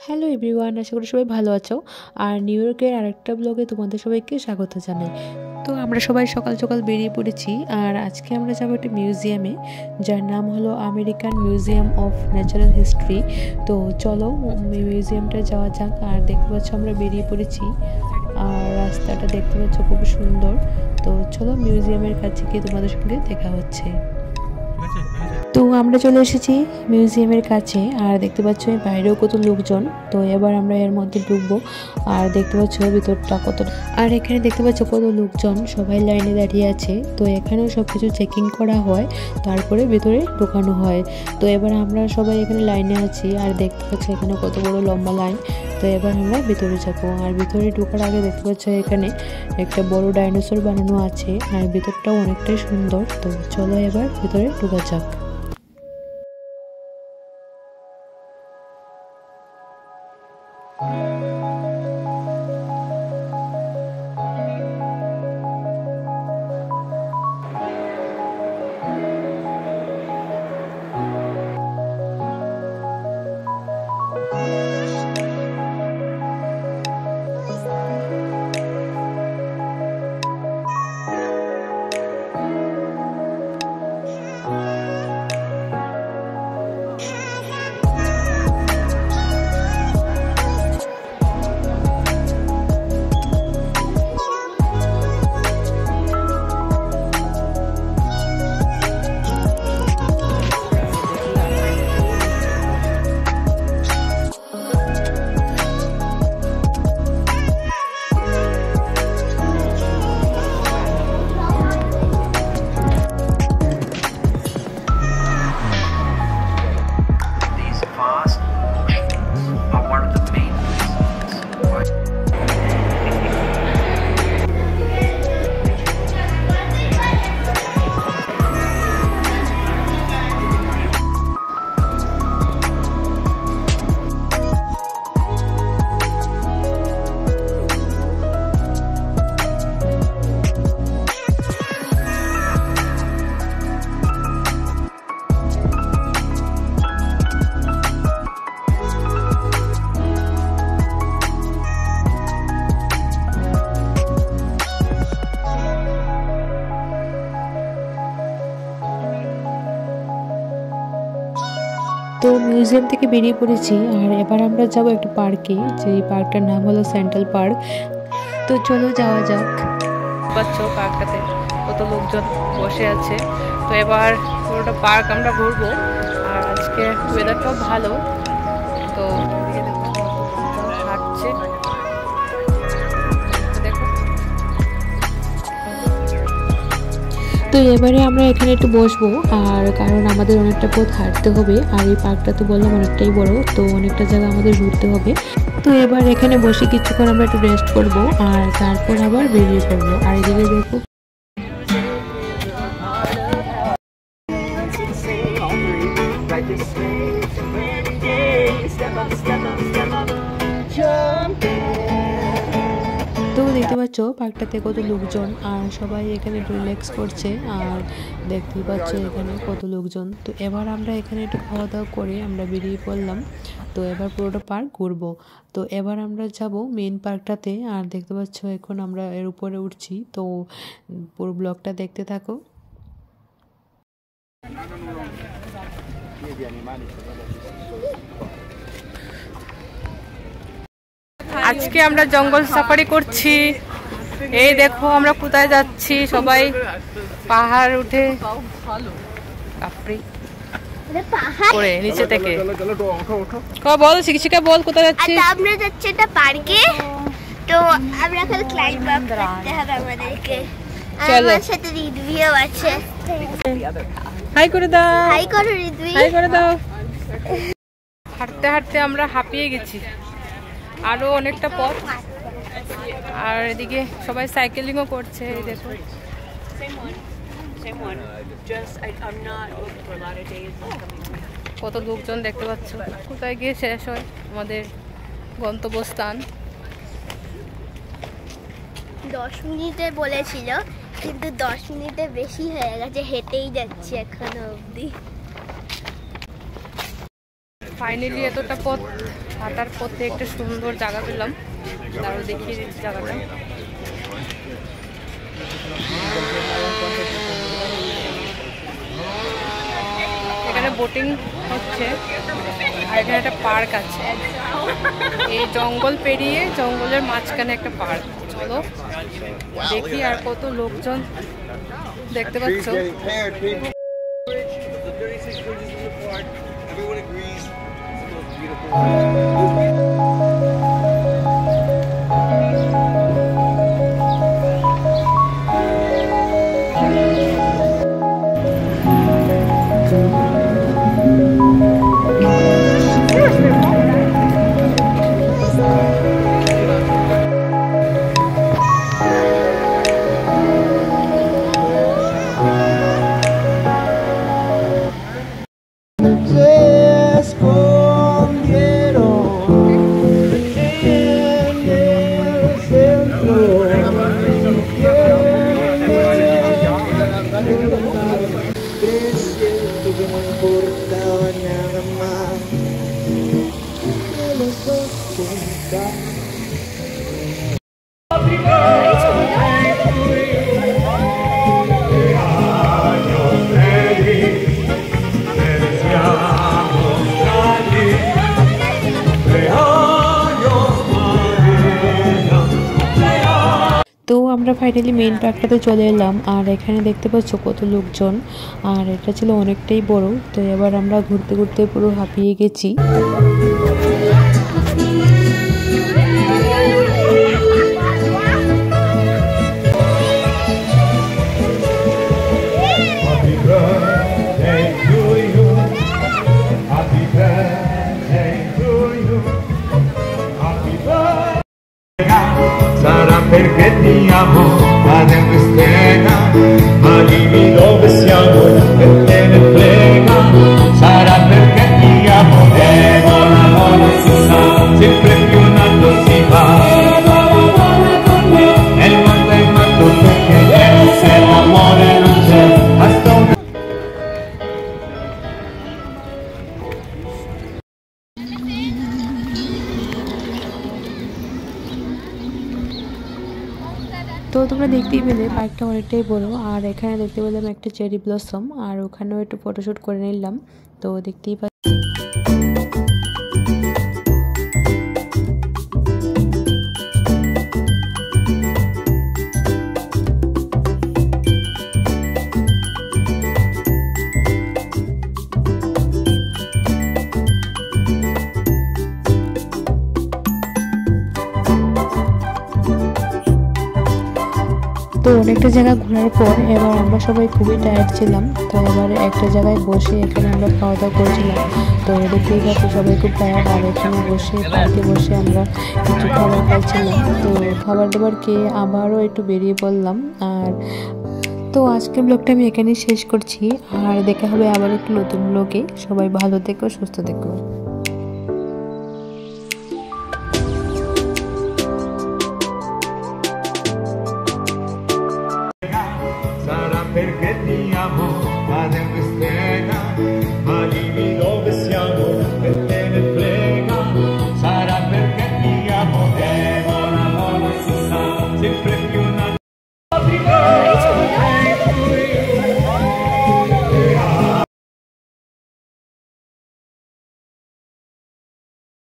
Hello everyone, আশা করি সবাই ভালো আছো। আর নিউ ইয়র্কের আরেকটা ব্লগে তোমাদের সবাইকে স্বাগত জানাই। তো আমরা সবাই সকাল সকাল বেরিয়ে পড়েছি। আর আজকে আমরা যাবো একটা মিউজিয়ামে, যার নাম হলো American museum of natural history. তো চলো মিউজিয়ামটা যাওয়া যাক। আর দেখতে পাচ্ছ আমরা বেরিয়ে পড়েছি, আর রাস্তাটা দেখতে পাচ্ছ খুব সুন্দর। তো চলো মিউজিয়ামের কাছে গিয়ে তোমাদের সঙ্গে দেখা হচ্ছে। তো আমরা চলে এসেছি মিউজিয়ামের কাছে, আর দেখতে পাচ্ছ বাইরেও কত লোকজন। তো এবার আমরা এর মধ্যে ঢুকবো, আর দেখতে পাচ্ছ ভিতরটা কত। আর এখানে দেখতে পাচ্ছ কত লোকজন, সবাই লাইনে দাঁড়িয়ে আছে। তো এখানেও সব কিছু চেকিং করা হয়, তারপরে ভেতরে ঢোকানো হয়। তো এবার আমরা সবাই এখানে লাইনে আছি, আর দেখতে পাচ্ছ এখানে কত বড় লম্বা লাইন। তো এবার আমরা ভিতরে যাব। আর ভিতরে ঢোকার আগে দেখতে পাচ্ছ এখানে একটা বড় ডাইনোসর বানানো আছে, আর ভিতরটাও অনেকটাই সুন্দর। তো চলো এবার ভিতরে ঢোকা যাক। তো মিউজিয়াম থেকে বেরিয়ে পড়েছি, আর এবার আমরা যাব একটা পার্কে, যে পার্কটার নাম হলো সেন্ট্রাল পার্ক। তো চলো যাওয়া যাক। পাচ্ছ পার্কটাতে কত লোকজন বসে আছে। তো এবার পুরোটা পার্ক আমরা ঘুরবো। আর আজকে ওয়েদারটাও ভালো, তো হাঁটছে দেখো। তো এবারে আমরা এখানে একটু বসবো, আর কারণ আমাদের অনেকটা পথ হাঁটতে হবে। আর এই পার্কটা তো বললাম অনেকটাই বড়, তো অনেকটা জায়গা আমাদের ঘুরতে হবে। তো এবার এখানে বসে কিছুক্ষণ আমরা একটু রেস্ট করবো, আর তারপর আবার বেরিয়ে পড়বো। আর এদিকে দেখো তো দেখতে পাচ্ছ পার্কটাতে কত লোকজন, আর সবাই এখানে রিল্যাক্স করছে। আর দেখতেই পাচ্ছ এখানে কত লোকজন। তো এবার আমরা এখানে একটু খাওয়া দাওয়া করে আমরা বেরিয়ে পড়লাম। তো এবার পুরোটা পার্ক ঘুরবো। তো এবার আমরা যাব মেইন পার্কটাতে। আর দেখতে পাচ্ছ এখন আমরা এর উপরে উঠছি। তো পুরো ব্লগটা দেখতে থাকো। আজকে আমরা জঙ্গল সাফারি করছি। এই দেখো আমরা কোথায় যাচ্ছি, সবাই পাহাড় উঠে করে নিচে থেকে। বল শিক্ষিকা, বল কোথায় যাচ্ছি? আমরা যাচ্ছি একটা পার্কে। তো আমরা এখন ক্লাইম্ব আপ করতে হবে আমাদেরকে। আমার সাথে রিদভিও আছে। হাই করে দাও। হাই করো রিদভি। হাই করে দাও। হাঁটতে হাঁটতে আমরা হাঁপিয়ে গেছি, আরো অনেকটা পথ। আর এদিকে সবাই সাইকেলিংও করছে। এই দেখো কত লোকজন দেখতে পাচ্ছ। কোথায় গিয়ে শেষ হয় আমাদের গন্তব্যস্থান? 10 মিনিটে বলেছিল, কিন্তু 10 মিনিটে বেশি হয়ে গেছে, হেঁটেই যাচ্ছি এখনো অবধি। ফাইনালি এতটা পথ হাঁটার পথে একটা সুন্দর জায়গা পেলাম, তারও দেখিয়ে দিচ্ছি জায়গাটা। এখানে বোটিং হচ্ছে আর এখানে একটা পার্ক আছে। এই জঙ্গল পেরিয়ে জঙ্গলের মাঝখানে একটা পার্ক। চলো দেখি। আর কত লোকজন দেখতে পাচ্ছ। তো আমরা ফাইনালি মেইন পার্কটাতে চলে এলাম। আর এখানে দেখতে পাচ্ছ কত লোকজন, আর এটা ছিল অনেকটাই বড়। তো এবার আমরা ঘুরতে ঘুরতে পুরো হাঁপিয়ে গেছি। Sarà perché ti amo, ma dentro stega, ma dimmi dove siamo e te ne frega. Sarà perché ti amo, l'amore si sa, sempre più in alto si va. E il mondo è matto perché se l'amore non c'è, basta una... তো তোমরা দেখতেই পেলে পার্কটা অনেকটাই বড়। আর এখানে দেখতে পেলাম একটা চেরি ব্লসম, আর ওখানেও একটু ফটোশ্যুট করে নিলাম। তো দেখতেই তো অনেকটা জায়গা ঘোরার পর এবার আমরা সবাই খুবই টায়ার্ড ছিলাম। তো এবার একটা জায়গায় বসে এখানে আমরা খাওয়া দাওয়া করেছিলাম। তো দেখতেই পাচ্ছি সবাই খুব টায়ার্ড। আর এখানে বসে পার্কে বসে আমরা কিছু খাবার খাচ্ছিলাম। তো খাবার দাবার খেয়ে আবারও একটু বেরিয়ে পড়লাম। আর তো আজকের ব্লগটা আমি এখানেই শেষ করছি। আর দেখা হবে আবার একটু নতুন ব্লগে। সবাই ভালো থেকো, সুস্থ থেকো।